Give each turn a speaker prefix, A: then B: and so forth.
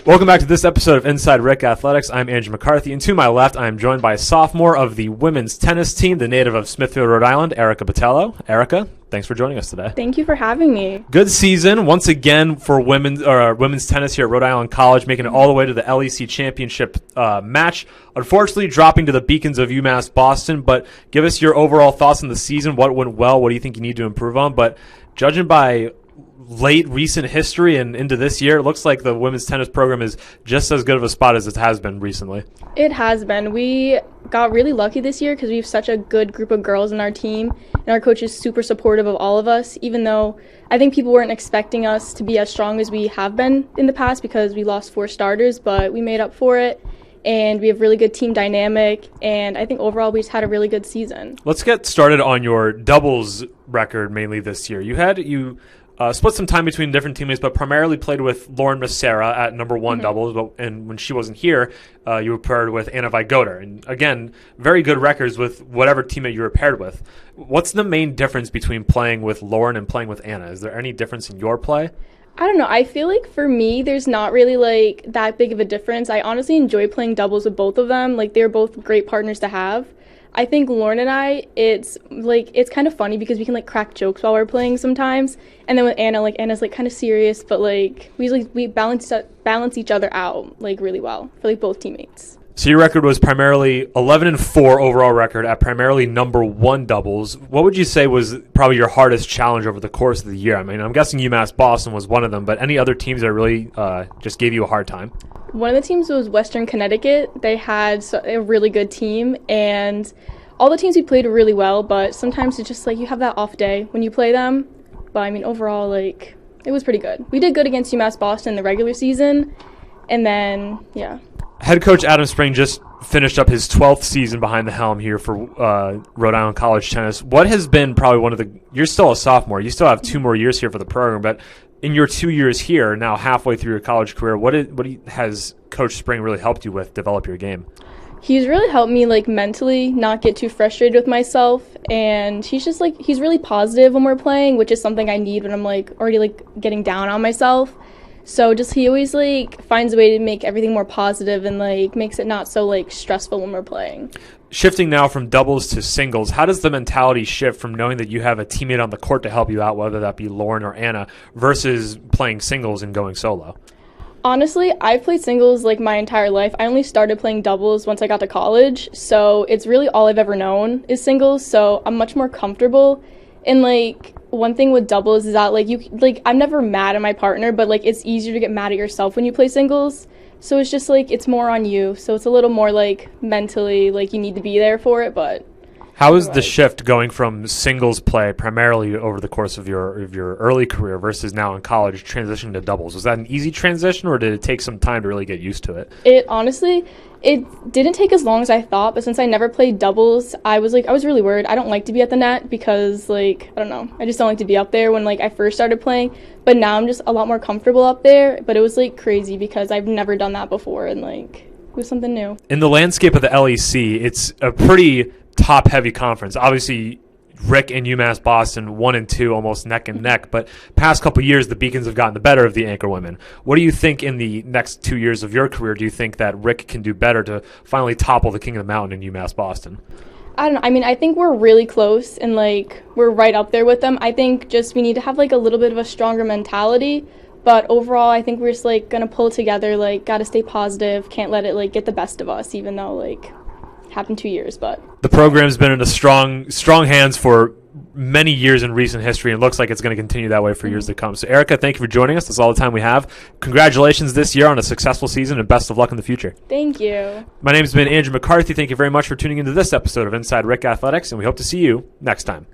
A: Welcome back to this episode of Inside RIC Athletics. I'm Andrew McCarthy, and to my left, I am joined by a sophomore of the women's tennis team, the native of Smithfield, Rhode Island, Erica Botelho. Erica, thanks for joining us today.
B: Thank you for having me.
A: Good season once again for women's tennis here at Rhode Island College, making it all the way to the LEC championship match. Unfortunately, dropping to the Beacons of UMass Boston. But give us your overall thoughts on the season. What went well? What do you think you need to improve on? But judging by late recent history and into this year, it looks like the women's tennis program is just as good of a spot as it has been recently.
B: It has been. We got really lucky this year because we have such a good group of girls in our team, and our coach is super supportive of all of us, even though I think people weren't expecting us to be as strong as we have been in the past because we lost 4 starters, but we made up for it. And we have really good team dynamic, and I think overall we just had a really good season.
A: Let's get started on your doubles record mainly this year. You split some time between different teammates, but primarily played with Lauren Massera at number 1 doubles. And when she wasn't here, you were paired with Anna Vigoda. And again, very good records with whatever teammate you were paired with. What's the main difference between playing with Lauren and playing with Anna? Is there any difference in your play?
B: I don't know. I feel like for me, there's not really like that big of a difference. I honestly enjoy playing doubles with both of them. Like, they're both great partners to have. I think Lauren and I, it's kind of funny because we can like crack jokes while we're playing sometimes. And then with Anna, like Anna's like kind of serious, but like we balance each other out like really well for like both teammates.
A: So your record was primarily 11-4 overall record at primarily number 1 doubles. What would you say was probably your hardest challenge over the course of the year? I mean, I'm guessing UMass Boston was one of them, but any other teams that really just gave you a hard time?
B: One of the teams was Western Connecticut. They had a really good team, and all the teams we played really well, but sometimes it's just like you have that off day when you play them. But I mean, overall, like, it was pretty good. We did good against UMass Boston in the regular season, and then, yeah.
A: Head coach Adam Spring just finished up his 12th season behind the helm here for Rhode Island College tennis. What has been probably you're still a sophomore. You still have 2 more years here for the program, but in your 2 years here, now halfway through your college career, what has Coach Spring really helped you with develop your game?
B: He's really helped me like mentally not get too frustrated with myself, and he's really positive when we're playing, which is something I need when I'm like already like getting down on myself. So he always like finds a way to make everything more positive and like makes it not so like stressful when we're playing.
A: Shifting now from doubles to singles, how does the mentality shift from knowing that you have a teammate on the court to help you out, whether that be Lauren or Anna, versus playing singles and going solo?
B: Honestly, I've played singles like my entire life. I only started playing doubles once I got to college, so it's really all I've ever known is singles, so I'm much more comfortable. And like one thing with doubles is that like I'm never mad at my partner, but like it's easier to get mad at yourself when you play singles. So it's just like it's more on you. So it's a little more like mentally like you need to be there for it, but
A: how is the shift going from singles play primarily over the course of your early career versus now in college transitioning to doubles? Was that an easy transition, or did it take some time to really get used to it?
B: It didn't take as long as I thought, but since I never played doubles, I was really worried. I don't like to be at the net because like I don't know, I just don't like to be up there when like I first started playing. But now I'm just a lot more comfortable up there. But it was like crazy because I've never done that before, and like it was something new.
A: In the landscape of the LEC, it's a pretty top-heavy conference. Obviously, RIC and UMass Boston 1 and 2 almost neck and neck, but past couple years the Beacons have gotten the better of the anchor women. What do you think in the next 2 years of your career? Do you think that RIC can do better to finally topple the king of the mountain in UMass Boston?
B: I don't know. I mean, I think we're really close and like we're right up there with them. I think just we need to have like a little bit of a stronger mentality. But overall, I think we're just like gonna pull together. Like, gotta stay positive. Can't let it like get the best of us, even though like happened 2 years. But
A: the program's been in a strong hands for many years in recent history, and looks like it's going to continue that way for years to come. So Erica, thank you for joining us. That's all the time we have. Congratulations this year on a successful season, and best of luck in the future.
B: Thank you.
A: My name's been Andrew McCarthy. Thank you very much for tuning into this episode of Inside RIC Athletics, and we hope to see you next time.